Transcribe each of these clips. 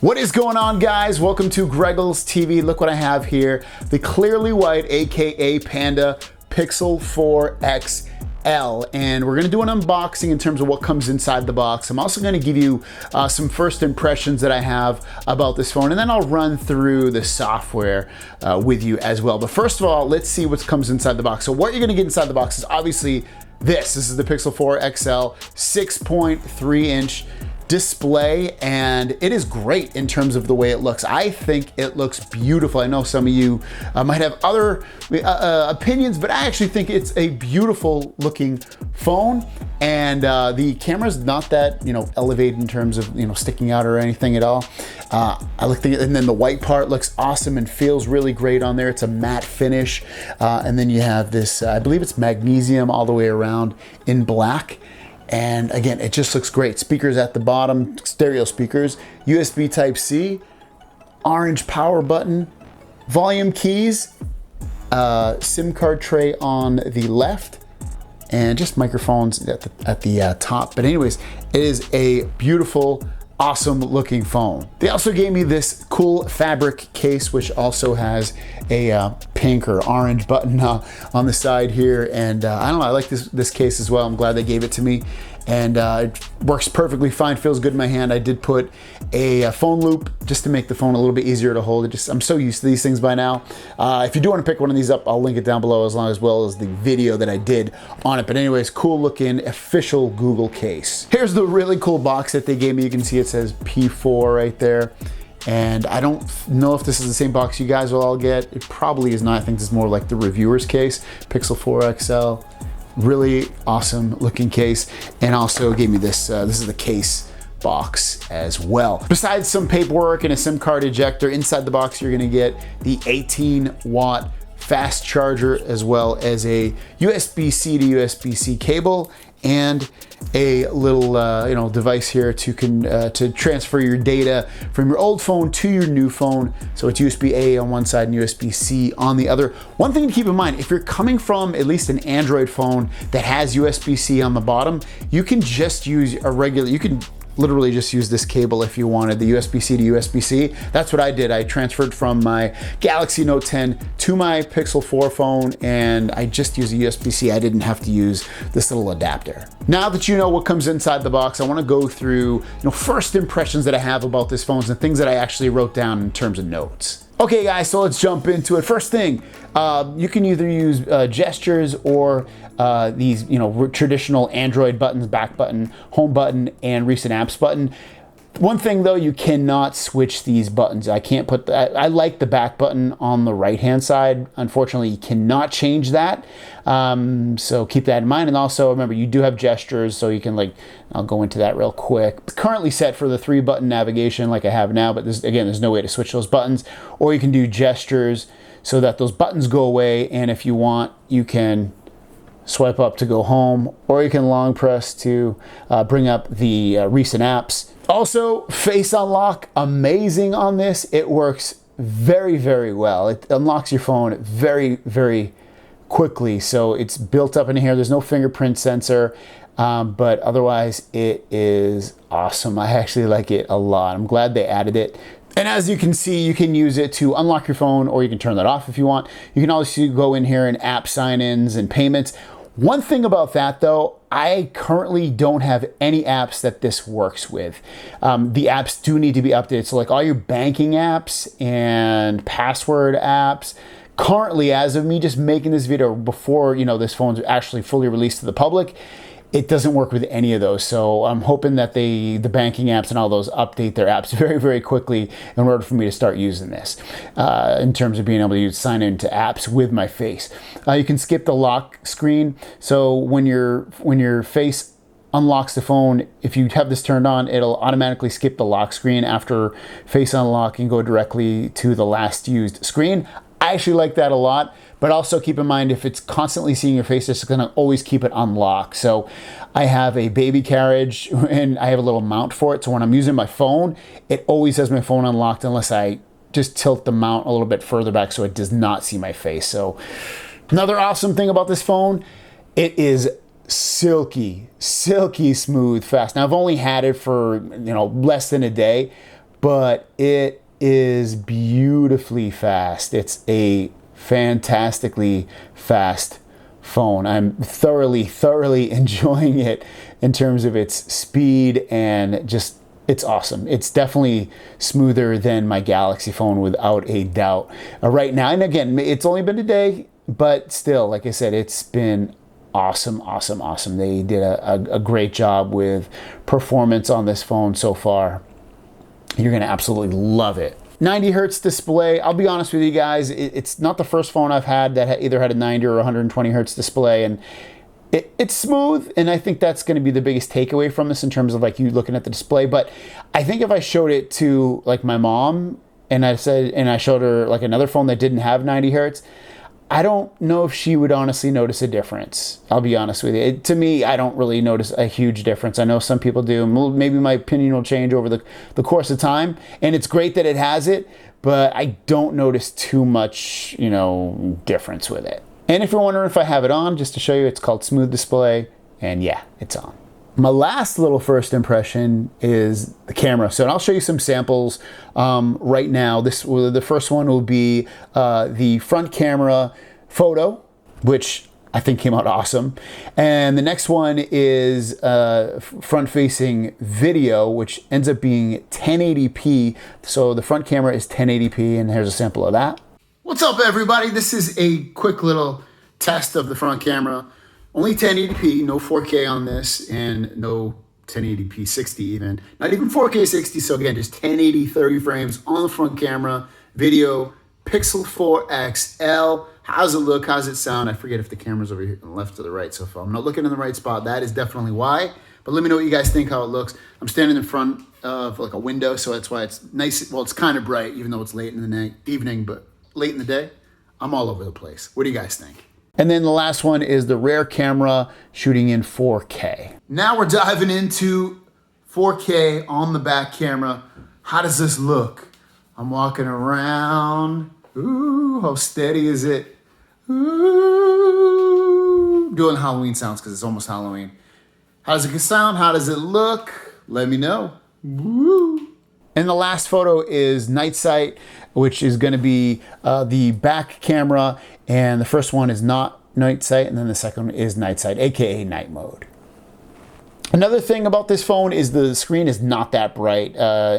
What is going on, guys? Welcome to Greggles TV. Look what I have here. The clearly white, aka Panda Pixel 4 XL. And we're gonna do an unboxing in terms of what comes inside the box. I'm also gonna give you some first impressions that I have about this phone, and then I'll run through the software with you as well. But first of all, let's see what comes inside the box. So what you're gonna get inside the box is obviously this. This is the Pixel 4 XL 6.3 inch display, and it is great in terms of the way it looks. I think it looks beautiful. I know some of you might have other opinions, but I actually think it's a beautiful looking phone, and the camera's not that, elevated in terms of, sticking out or anything at all. I looked at it, and then the white part looks awesome and feels really great on there. It's a matte finish, and then you have this, I believe it's magnesium all the way around in black. And again, it just looks great. Speakers at the bottom, stereo speakers, USB Type-C, orange power button, volume keys, SIM card tray on the left, and just microphones at the top. But anyways, it is a beautiful, awesome looking phone. They also gave me this cool fabric case, which also has a pink or orange button on the side here. And I don't know, I like this case as well. I'm glad they gave it to me. And it works perfectly fine, feels good in my hand. I did put a phone loop just to make the phone a little bit easier to hold. I'm so used to these things by now. If you do want to pick one of these up, I'll link it down below, as well as the video that I did on it. But anyways, cool looking official Google case. Here's the really cool box that they gave me. You can see it says P4 right there. And I don't know if this is the same box you guys will all get. It probably is not. I think this is more like the reviewer's case. Pixel 4 XL. Really awesome looking case, and also gave me this. This is the case box as well. Besides some paperwork and a SIM card ejector, inside the box you're gonna get the 18-watt fast charger, as well as a USB-C to USB-C cable, and a little device here to transfer your data from your old phone to your new phone. So it's USB-A on one side and USB-C on the other. One thing to keep in mind, if you're coming from at least an Android phone that has USB-C on the bottom, you can just use you can literally just use this cable if you wanted, the USB-C to USB-C. That's what I did. I transferred from my Galaxy Note 10 to my Pixel 4 phone, and I just used a USB-C. I didn't have to use this little adapter. Now that you know what comes inside the box, I want to go through first impressions that I have about this phone and things that I actually wrote down in terms of notes. Okay guys, so let's jump into it. First thing, you can either use gestures or these traditional Android buttons, back button, home button, and recent apps button. One thing though, you cannot switch these buttons. I can't put I like the back button on the right hand side. Unfortunately, you cannot change that. So keep that in mind. And also remember, you do have gestures, so you can I'll go into that real quick. It's currently set for the 3-button navigation like I have now, but there's no way to switch those buttons. Or you can do gestures so that those buttons go away, and if you want, you can swipe up to go home, or you can long press to bring up the recent apps. Also, face unlock, amazing on this. It works very, very well. It unlocks your phone very, very quickly. So it's built up in here. There's no fingerprint sensor, but otherwise it is awesome. I actually like it a lot. I'm glad they added it. And as you can see, you can use it to unlock your phone, or you can turn that off if you want. You can also go in here and app sign-ins and payments. One thing about that though, I currently don't have any apps that this works with. The apps do need to be updated. So all your banking apps and password apps, currently, as of me just making this video before this phone's actually fully released to the public, it doesn't work with any of those. So I'm hoping that the banking apps and all those update their apps very, very quickly in order for me to start using this in terms of being able to sign into apps with my face. You can skip the lock screen. So when your face unlocks the phone, if you have this turned on, it'll automatically skip the lock screen after face unlock and go directly to the last used screen. I actually like that a lot, but also keep in mind, if it's constantly seeing your face, it's gonna always keep it unlocked. So I have a baby carriage and I have a little mount for it. So when I'm using my phone, it always has my phone unlocked unless I just tilt the mount a little bit further back so it does not see my face. So another awesome thing about this phone, it is silky smooth, fast. Now I've only had it for less than a day, but it is beautifully fast. It's a fantastically fast phone. I'm thoroughly enjoying it in terms of its speed, and just, it's awesome. It's definitely smoother than my Galaxy phone without a doubt. Right now, and again, it's only been a day, but still, like I said, it's been awesome. They did a great job with performance on this phone so far. You're gonna absolutely love it. 90 hertz display. I'll be honest with you guys, it's not the first phone I've had that either had a 90 or 120 hertz display, and it's smooth, and I think that's going to be the biggest takeaway from this in terms of like you looking at the display. But I think if I showed it to like my mom and I showed her like another phone that didn't have 90 hertz, I don't know if she would honestly notice a difference. I'll be honest with you. To me, I don't really notice a huge difference. I know some people do. Maybe my opinion will change over the course of time. And it's great that it has it, but I don't notice too much, difference with it. And if you're wondering if I have it on, just to show you, it's called Smooth Display. And yeah, it's on. My last little first impression is the camera. So I'll show you some samples right now. The first one will be the front camera photo, which I think came out awesome. And the next one is front-facing video, which ends up being 1080p. So the front camera is 1080p, and here's a sample of that. What's up, everybody? This is a quick little test of the front camera. Only 1080p, no 4K on this, and no 1080p 60 even. Not even 4K 60, so again, just 1080 30 frames on the front camera. Video, Pixel 4 XL. How's it look? How's it sound? I forget if the camera's over here on the left or the right, so if I'm not looking in the right spot, that is definitely why. But let me know what you guys think, how it looks. I'm standing in front of like a window, so that's why it's nice. Well, it's kind of bright, even though it's late in the evening, but late in the day, I'm all over the place. What do you guys think? And then the last one is the rear camera shooting in 4K. Now we're diving into 4K on the back camera. How does this look? I'm walking around. Ooh, how steady is it? Ooh. Doing Halloween sounds because it's almost Halloween. How does it sound? How does it look? Let me know. Woo. And the last photo is night sight, which is going to be the back camera, and the first one is not night sight, and then the second one is night sight, aka night mode. Another thing about this phone is the screen is not that bright,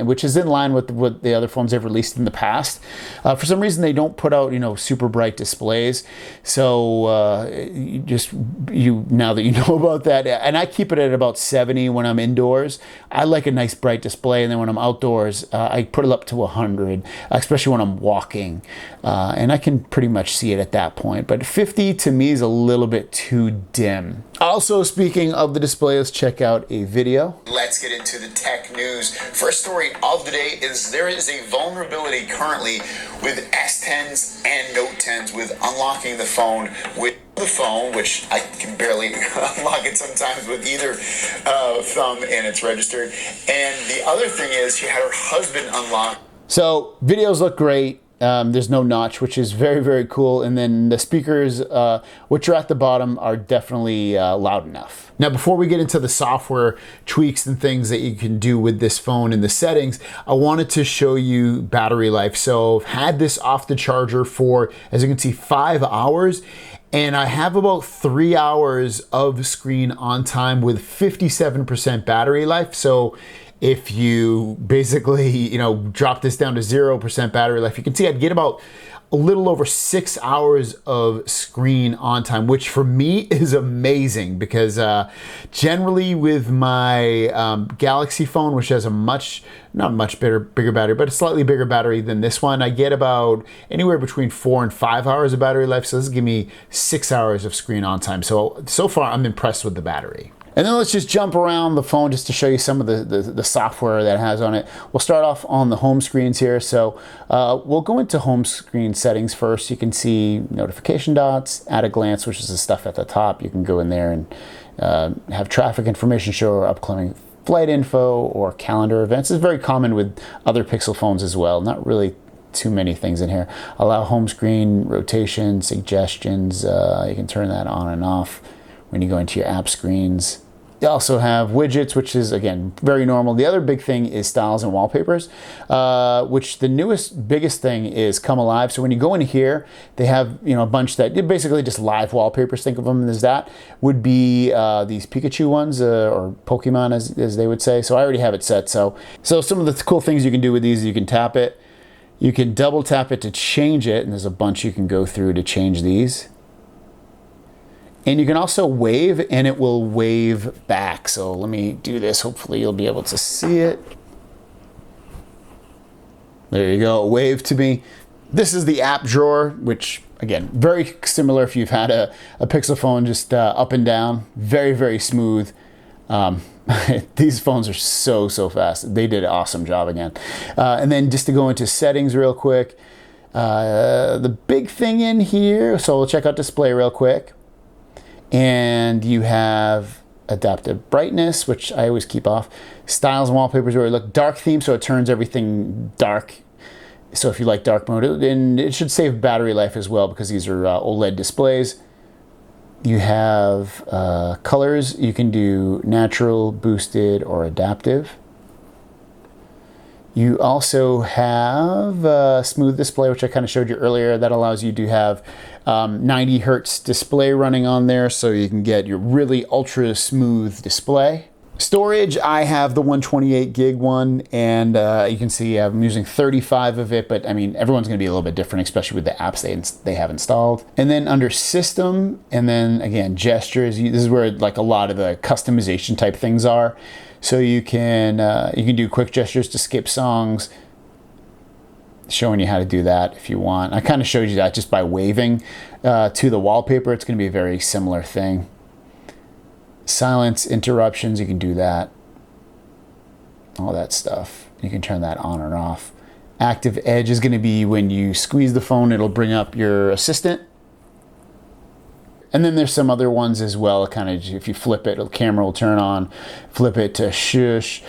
which is in line with what the other phones they've released in the past. For some reason, they don't put out super bright displays. So now that you know about that, and I keep it at about 70 when I'm indoors. I like a nice bright display, and then when I'm outdoors, I put it up to 100, especially when I'm walking, and I can pretty much see it at that point. But 50 to me is a little bit too dim. Also, speaking of the display, let's check out a video. Let's get into the tech news. First story of the day is there is a vulnerability currently with S10s and Note 10s with unlocking the phone with the phone, which I can barely unlock it sometimes with either thumb, and it's registered. And the other thing is she had her husband unlock. So videos look great. There's no notch, which is very, very cool. And then the speakers, which are at the bottom, are definitely loud enough. Now, before we get into the software tweaks and things that you can do with this phone in the settings, I wanted to show you battery life. So I've had this off the charger for, as you can see, 5 hours. And I have about 3 hours of screen on time with 57% battery life. So if you basically, drop this down to 0% battery life, you can see I'd get about a little over 6 hours of screen on time, which for me is amazing because generally with my Galaxy phone, which has a not much bigger battery, but a slightly bigger battery than this one, I get about anywhere between 4 and 5 hours of battery life. So this is giving me 6 hours of screen on time. So far I'm impressed with the battery. And then let's just jump around the phone just to show you some of the software that it has on it. We'll start off on the home screens here. So we'll go into home screen settings first. You can see notification dots, at a glance, which is the stuff at the top. You can go in there and have traffic information show or upcoming flight info or calendar events. It's very common with other Pixel phones as well. Not really too many things in here. Allow home screen rotation, suggestions. You can turn that on and off when you go into your app screens. You also have widgets, which is, again, very normal. The other big thing is styles and wallpapers, which the biggest thing is Come Alive. So when you go in here, they have, a bunch that basically just live wallpapers. Think of them as that. Would be these Pikachu ones, or Pokemon as they would say. So I already have it set. So some of the cool things you can do with these, you can tap it. You can double tap it to change it. And there's a bunch you can go through to change these. And you can also wave, and it will wave back. So let me do this. Hopefully you'll be able to see it. There you go, wave to me. This is the app drawer, which, again, very similar if you've had a Pixel phone, just up and down. Very, very smooth. These phones are so fast. They did an awesome job again. And then just to go into settings real quick. The big thing in here, so we'll check out display real quick. And you have adaptive brightness, which I always keep off. Styles and wallpapers where we look. Dark theme, so it turns everything dark. So if you like dark mode, and it should save battery life as well because these are OLED displays. You have colors. You can do natural, boosted, or adaptive. You also have smooth display, which I kind of showed you earlier. That allows you to have 90 hertz display running on there, so you can get your really ultra smooth display. Storage, I have the 128 gig one, and you can see I'm using 35 of it, but I mean, everyone's gonna be a little bit different, especially with the apps they have installed. And then under system, and then again, gestures, this is where like a lot of the customization type things are. So you can do quick gestures to skip songs, showing you how to do that if you want. I kind of showed you that just by waving to the wallpaper. It's going to be a very similar thing. Silence interruptions, you can do that. All that stuff. You can turn that on or off. Active edge is going to be when you squeeze the phone, it'll bring up your assistant. And then there's some other ones as well. Kind of, if you flip it, the camera will turn on. Flip it to shush.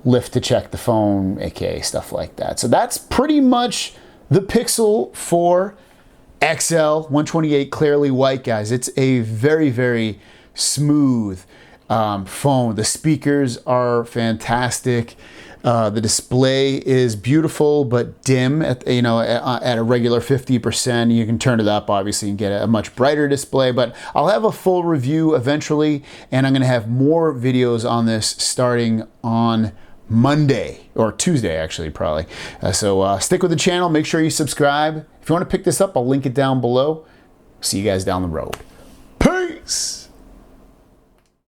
Lift to check the phone, aka stuff like that. So that's pretty much the Pixel 4 XL 128 clearly white, guys. It's a very, very smooth phone. The speakers are fantastic. The display is beautiful but dim at a regular 50%. You can turn it up obviously and get a much brighter display, but I'll have a full review eventually, and I'm going to have more videos on this starting on Monday or Tuesday actually, probably. So stick with the channel, make sure you subscribe. If you want to pick this up, I'll link it down below. See you guys down the road. Peace.